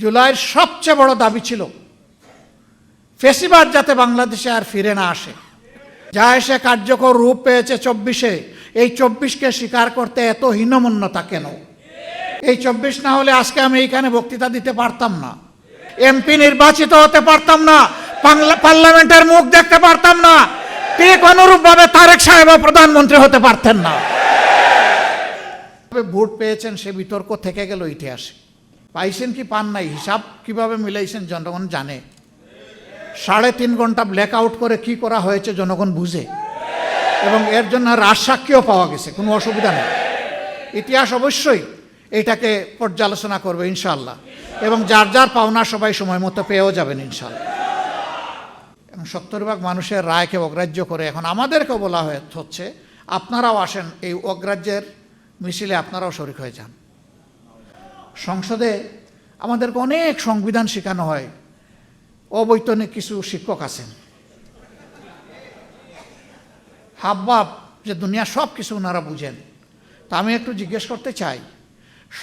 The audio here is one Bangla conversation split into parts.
জুলাইয়ের সবচেয়ে বড় দাবি ছিল ফেসিবাদ যাতে বাংলাদেশে আর ফিরে না আসে। যা এসে কার্যকর রূপ পেয়েছে 24-এ, এই 24-কে স্বীকার করতে এত হীনমন্যতা কেন? এই 24 না হলে আজকে আমি এইখানে বক্তৃতা দিতে পারতাম না, এমপি নির্বাচিত হতে পারতাম না, পার্লামেন্টের মুখ দেখতে পারতাম না, ঠিক অনুরূপভাবে তারেক সাহেব প্রধানমন্ত্রী হতে পারতেন না। ভোট পেয়েছেন সে বিতর্ক থেকে গেল ইতিহাসে। পাইছেন কি পান নাই, হিসাব কিভাবে মিলাইছেন জনগণ জানে। 3.5 ঘন্টা ব্ল্যাক আউট করে কি করা হয়েছে জনগণ বুঝে, এবং এর জন্য রাজসাক্ষীও পাওয়া গেছে, কোনো অসুবিধা নেই। ইতিহাস অবশ্যই এইটাকে পর্যালোচনা করবে ইনশাআল্লাহ, এবং যার যার পাওনা সবাই সময় মতো পেয়েও যাবেন ইনশাআল্লাহ। এবং 70% মানুষের রায়কে অগ্রাহ্য করে এখন আমাদেরকেও বলা হচ্ছে আপনারাও আসেন, এই অগ্রাহ্যের মিছিলে আপনারাও শরিক হয়ে যান। সংসদে আমাদেরকে অনেক সংবিধান শেখানো হয়, অবৈতনিক কিছু শিক্ষক আছেন, হাবভাব যে দুনিয়া সব কিছু ওনারা বুঝেন। তা আমি একটু জিজ্ঞেস করতে চাই,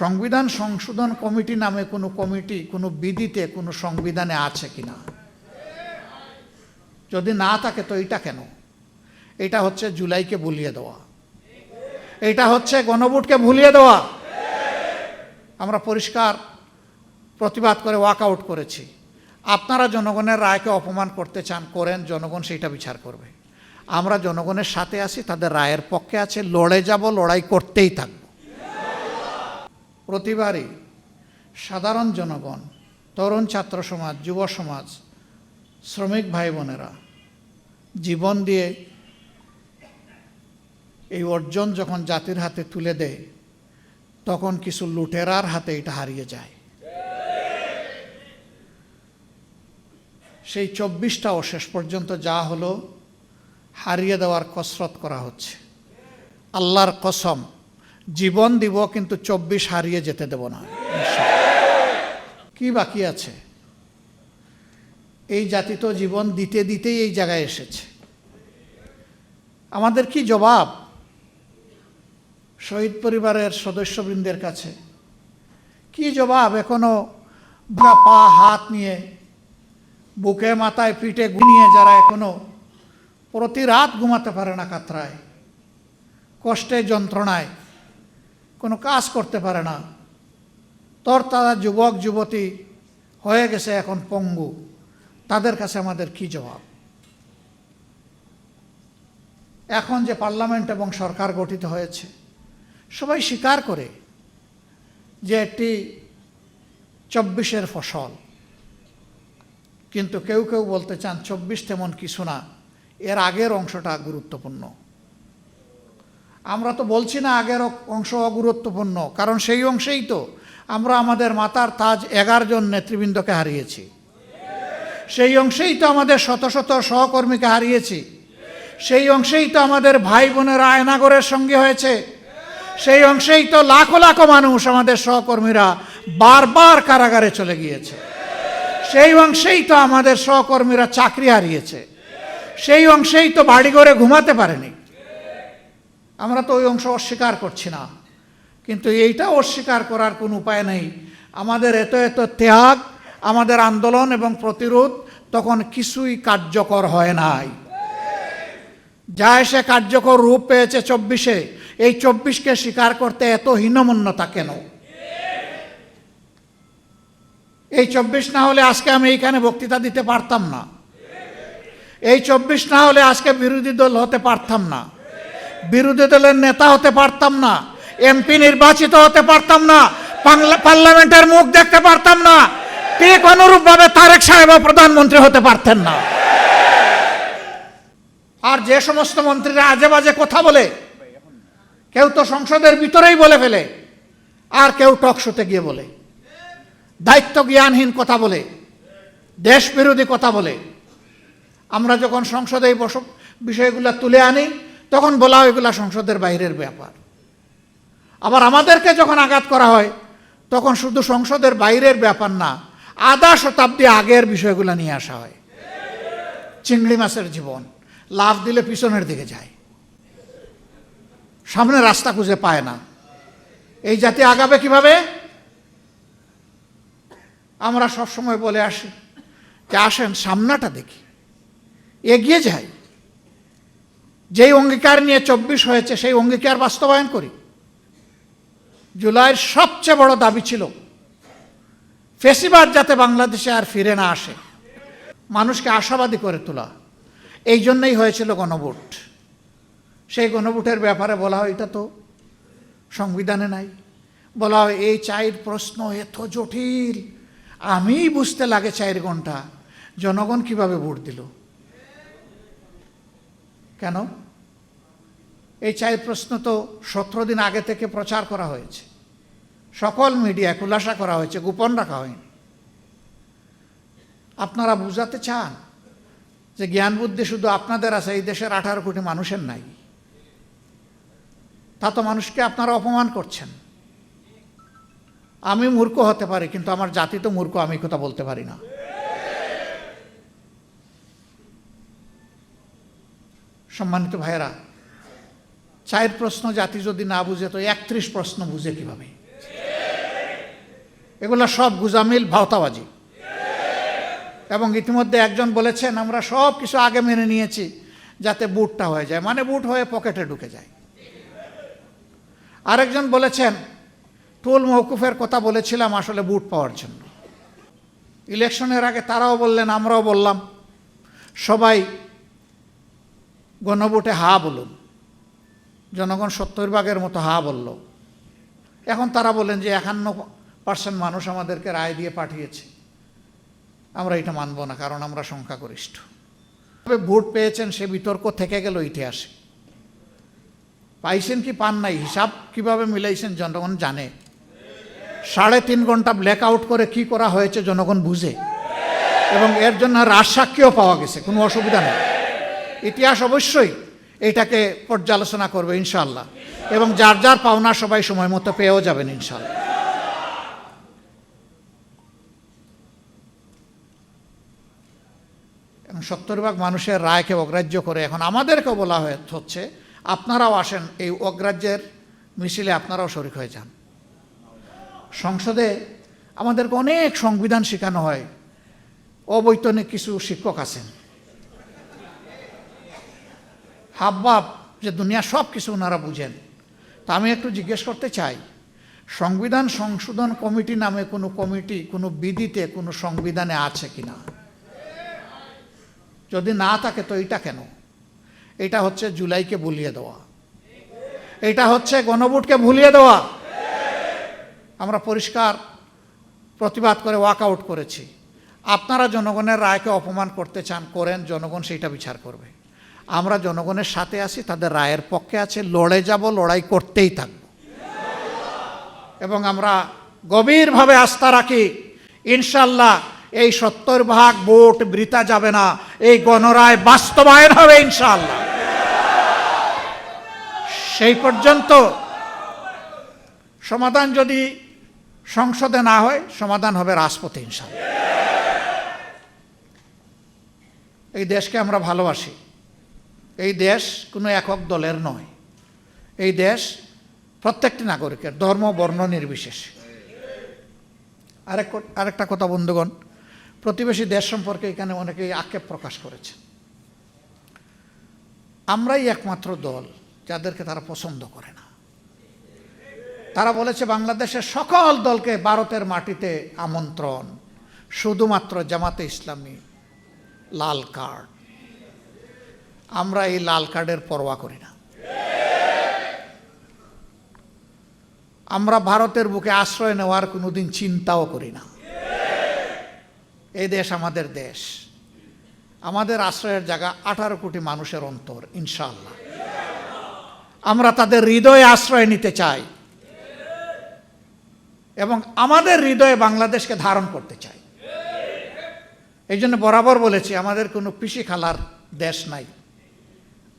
সংবিধান সংশোধন কমিটি নামে কোনো কমিটি কোনো বিধিতে কোনো সংবিধানে আছে কিনা? যদি না থাকে তো এটা কেন? এটা হচ্ছে জুলাইকে ভুলিয়ে দেওয়া, এটা হচ্ছে গণভোটকে ভুলিয়ে দেওয়া। আমরা পরিষ্কার প্রতিবাদ করে ওয়াক আউট করেছি। আপনারা জনগণের রায়কে অপমান করতে চান, করেন, জনগণ সেইটা বিচার করবে। আমরা জনগণের সাথে আছি, তাদের রায়ের পক্ষে আছে, লড়ে যাব, লড়াই করতেই থাকব। প্রতিবারই সাধারণ জনগণ, তরুণ ছাত্র সমাজ, যুব সমাজ, শ্রমিক ভাই বোনেরা জীবন দিয়ে এই অর্জন যখন জাতির হাতে তুলে দেয়, তখন কিছু লুটেরার হাতে এটা হারিয়ে যায়। সেই 24টাও শেষ পর্যন্ত যা হলো হারিয়ে দেওয়ার কসরত করা হচ্ছে। আল্লাহর কসম, জীবন দিব কিন্তু 24 হারিয়ে যেতে দেব না। কি বাকি আছে? এই জাতি তো জীবন দিতে দিতেই এই জায়গায় এসেছে। আমাদের কি জবাব শহীদ পরিবারের সদস্যবৃন্দের কাছে? কি জবাব এখনো পা হাত নিয়ে, বুকে মাথায় পিঠে ঘুমিয়ে যারা এখনো প্রতি রাত ঘুমাতে পারে না, কাতরায়, কষ্টে, যন্ত্রণায়, কোনো কাজ করতে পারে না, তারা যুবক যুবতী হয়ে গেছে এখন পঙ্গু, তাদের কাছে আমাদের কি জবাব? এখন যে পার্লামেন্ট এবং সরকার গঠিত হয়েছে, সবাই স্বীকার করে যে এটি 24-এর ফসল, কিন্তু কেউ কেউ বলতে চান 24 তেমন কিছু না, এর আগের অংশটা গুরুত্বপূর্ণ। আমরা তো বলছি না আগের অংশ অগুরুত্বপূর্ণ, কারণ সেই অংশেই তো আমরা আমাদের মাতার তাজ 11 জন নেতৃবৃন্দকে হারিয়েছি, সেই অংশেই তো আমাদের শত শত সহকর্মীকে হারিয়েছি, সেই অংশেই তো আমাদের ভাই বোনেরা আয়নাগরের সঙ্গে হয়েছে, সেই অংশেই তো লাখো লাখো মানুষ আমাদের সহকর্মীরা বারবার কারাগারে চলে গিয়েছে, সেই অংশেই তো আমাদের সহকর্মীরা চাকরি হারিয়েছে, সেই অংশেই তো বাড়িঘরে ঘুমাতে পারেনি। আমরা তো ওই অংশ অস্বীকার করছি না, কিন্তু এইটা অস্বীকার করার কোনো উপায় নেই। আমাদের এত এত ত্যাগ, আমাদের আন্দোলন এবং প্রতিরোধ তখন কিছুই কার্যকর হয় নাই। যা এসে কার্যকর রূপ পেয়েছে 24-এ, এই 24-কে স্বীকার করতে এত হীনমন্যতা কেন? এই 24 না হলে আজকে আমি এইখানে বক্তৃতা দিতে পারতাম না, এই 24 না হলে আজকে বিরোধী দল হতে পারতাম না, বিরোধী দলের নেতা হতে পারতাম না, এমপি নির্বাচিত হতে পারতাম না, পার্লামেন্টের মুখ দেখতে পারতাম না, ঠিক অনুরূপভাবে তারেক সাহেব প্রধানমন্ত্রী হতে পারতেন না। আর যে সমস্ত মন্ত্রীরা আজে বাজে কথা বলে, কেউ তো সংসদের ভিতরেই বলে ফেলে, আর কেউ টক শোতে গিয়ে বলে, দায়িত্ব জ্ঞানহীন কথা বলে, দেশ বিরোধী কথা বলে, আমরা যখন সংসদে এই বিষয়গুলো তুলে আনি তখন বলা হয় এগুলা সংসদের বাইরের ব্যাপার। আবার আমাদেরকে যখন আঘাত করা হয় তখন শুধু সংসদের বাইরের ব্যাপার না, আধা শতাব্দী আগের বিষয়গুলো নিয়ে আসা হয়। চিংড়ি মাছের জীবন, লাফ দিলে পিছনের দিকে যায়, সামনে রাস্তা খুঁজে পায় না। এই জাতি আগাবে কিভাবে? আমরা সবসময় বলে আসি যে আসেন সামনাটা দেখি, এগিয়ে যাই, যেই অঙ্গীকার নিয়ে 24 হয়েছে সেই অঙ্গীকার বাস্তবায়ন করি। জুলাইয়ের সবচেয়ে বড় দাবি ছিল ফেসিবাদ যাতে বাংলাদেশে আর ফিরে না আসে, মানুষকে আশাবাদী করে তোলা। এই জন্যই হয়েছিল গণভোট। সেই গণভোটের ব্যাপারে বলা হয় এটা তো সংবিধানে নাই। বলা হয় এই 4 প্রশ্ন এত জটিল, আমি বুঝতে লাগে 4 ঘন্টা, জনগণ কিভাবে ভোট দিল? কেন? এই 4 প্রশ্ন তো 17 দিন আগে থেকে প্রচার করা হয়েছে, সকল মিডিয়া খুলাসা করা হয়েছে, গোপন রাখা হয়নি। আপনারা বুঝাতে চান যে জ্ঞান বুদ্ধি শুধু আপনাদের আছে, এই দেশের 18 কোটি মানুষের নাই? তা তো মানুষকে আপনারা অপমান করছেন। আমি মূর্খ হতে পারি, কিন্তু আমার জাতি তো মূর্খ, আমি কথা বলতে পারি না। সম্মানিত ভাইয়েরা, 4 প্রশ্ন জাতি যদি না বুঝে তো 31 প্রশ্ন বুঝে কিভাবে? এগুলা সব গুজামিল, ভাওতাবাজি। এবং ইতিমধ্যে একজন বলেছেন আমরা সব কিছু আগে মেনে নিয়েছি যাতে বুটটা হয়ে যায়, মানে বুট হয়ে পকেটে ঢুকে যায়। আরেকজন বলেছেন টুল মওকুফের কথা বলেছিলাম আসলে বুট পাওয়ার জন্য। ইলেকশনের আগে তারাও বললেন, আমরাও বললাম, সবাই গণভোটে হা বলুন। জনগণ 70 ভাগের মতো হা বলল। এখন তারা বলেন যে 51% মানুষ আমাদেরকে রায় দিয়ে পাঠিয়েছে, আমরা এটা মানব না, কারণ আমরা সংখ্যাগরিষ্ঠ। তবে ভোট পেয়েছেন সে বিতর্ক থেকে গেল ইতিহাসে। পাইছেন কি পান নাই, হিসাব কিভাবে মিলাইছেন জনগণ জানে। 3.5 ঘন্টা ব্ল্যাক আউট করে কি করা হয়েছে জনগণ বুঝে, এবং এর জন্য রাজসাক্ষীও পাওয়া গেছে, কোনো অসুবিধা নেই। ইতিহাস অবশ্যই এটাকে পর্যালোচনা করবে ইনশাআল্লাহ, এবং যার যার পাওনা সবাই সময় মতো পেয়েও যাবেন ইনশাআল্লাহ। এবং 70 ভাগ মানুষের রায়কে অগ্রাহ্য করে এখন আমাদেরকেও বলা হচ্ছে আপনারাও আসেন, এই অগ্রাহ্যের মিছিলে আপনারাও শরিক হয়ে যান। সংসদে আমাদেরকে অনেক সংবিধান শেখানো হয়, অবৈতনিক কিছু শিক্ষক আছেন, হাবভাব যে দুনিয়া সব কিছু ওনারা বুঝেন। তা আমি একটু জিজ্ঞেস করতে চাই, সংবিধান সংশোধন কমিটি নামে কোনো কমিটি কোনো বিধিতে কোনো সংবিধানে আছে কিনা? যদি না থাকে তো এটা কেন? এটা হচ্ছে জুলাইকে ভুলিয়ে দেওয়া, এটা হচ্ছে গণভোটকে ভুলিয়ে দেওয়া। আমরা পরিষ্কার প্রতিবাদ করে ওয়াক আউট করেছি। আপনারা জনগণের রায়কে অপমান করতে চান, করেন, জনগণ সেইটা বিচার করবে। আমরা জনগণের সাথে আছি, তাদের রায়ের পক্ষে আছে, লড়ে যাব, লড়াই করতেই থাকব। এবং আমরা গভীরভাবে আস্থা রাখি ইনশাল্লাহ এই 70 ভাগ ভোট বৃথা যাবে না, এই গণরায় বাস্তবায়ন হবে ইনশাআল্লাহ। সেই পর্যন্ত সমাধান যদি সংসদে না হয়, সমাধান হবে রাজপথে ইনশাআল্লাহ। এই দেশকে আমরা ভালোবাসি। এই দেশ কোনো একক দলের নয়, এই দেশ প্রত্যেকটি নাগরিকের, ধর্ম বর্ণ নির্বিশেষে। আরেকটা কথা বন্ধুগণ, প্রতিবেশী দেশ সম্পর্কে এখানে অনেকেই আক্ষেপ প্রকাশ করেছে। আমরাই একমাত্র দল যাদেরকে তারা পছন্দ করে না। তারা বলেছে বাংলাদেশের সকল দলকে ভারতের মাটিতে আমন্ত্রণ, শুধুমাত্র জামাতে ইসলামী লাল কার্ড। আমরা এই লাল কার্ডের পরোয়া করি না। আমরা ভারতের বুকে আশ্রয় নেওয়ার কোনোদিন চিন্তাও করি না। এই দেশ আমাদের দেশ, আমাদের আশ্রয়ের জায়গা 18 কোটি মানুষের অন্তর ইনশাআল্লাহ। আমরা তাদের হৃদয়ে আশ্রয় নিতে চাই এবং আমাদের হৃদয়ে বাংলাদেশকে ধারণ করতে চাই। এই জন্য বরাবর বলেছি আমাদের কোনো পিসি খালার দেশ নাই,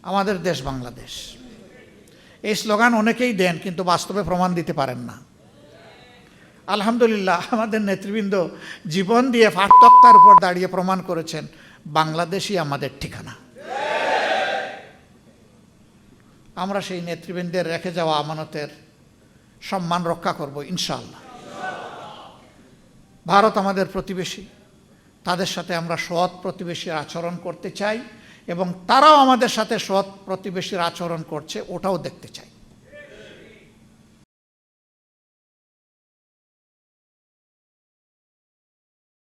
আমাদের দেশ বাংলাদেশ। এই স্লোগান অনেকেই দেন কিন্তু বাস্তবে প্রমাণ দিতে পারেন না। আলহামদুলিল্লাহ আমাদের নেতৃবৃন্দ জীবন দিয়ে ফাটতক্তার উপর দাঁড়িয়ে প্রমাণ করেছেন বাংলাদেশই আমাদের ঠিকানা। আমরা সেই নেতৃবৃন্দের রেখে যাওয়া আমানতের সম্মান রক্ষা করব ইনশাআল্লাহ। ভারত আমাদের প্রতিবেশী, তাদের সাথে আমরা সৎ প্রতিবেশীর আচরণ করতে চাই এবং তারাও আমাদের সাথে সৎ প্রতিবেশীর আচরণ করছে ওটাও দেখতে চাই।